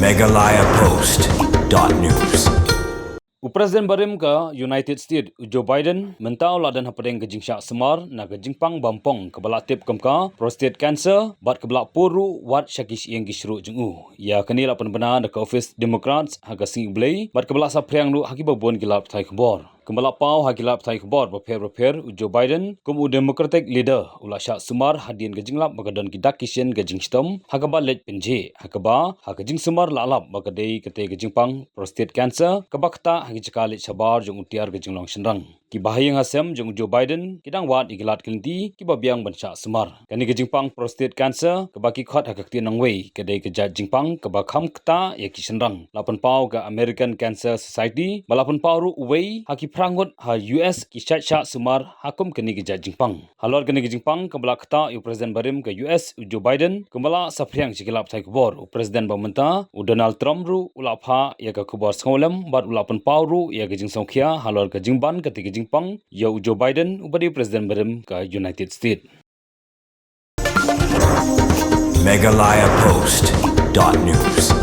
meghalayapost.news. Presiden Barim ke United States Joe Biden mentau ladan hapadeng ke jingsyak semar na ke Jingpang Bampong ke balak tip kemka prostate cancer bat ke balak poru wat syakish yang gisru jengu. Ya kini lapan benar ke office Democrats haga sing blay bat ke balak sapriang lu haki babon gilap thai kebor. Kembala pau hagilap thai kebor berper Joe Biden kum Democratic leader ula syak semar hadin ke jinglap bagadon gidak kisien ke jingstom haga balet penje hakaba haga jing semar lalap bagadei kete ke Jingpang prostate cancer kebakta hagi cekalit sabar jong utiar ke jinglong senrang. Ki bahayang hasem jong Joe Biden kidang wat igilat kelinti ki babiang bansyak semar. Kani ke Jingpang prostate cancer kebaki khot hagak tian nangwei kedai ke jat Jingpang kebakham kta ya ki senrang. Lapan pau ke American Cancer Society balapun pau ru uwei haki prangut ha US ki syak semar hakum kini ke jat Jingpang. Halor kini ke Jingpang kebala kta yu Presiden Barim ke US Joe Biden kembala sapriang sikilap thai kubor Presiden bamenta Donald Trump ru ulapha ya ke kubor sengolem bat ulapan pau ru ya ke jingsongkhia halor ke Jingban ke Jingpang ya Joe Biden ubadi Presiden Barim ke United States. meghalayapost.news.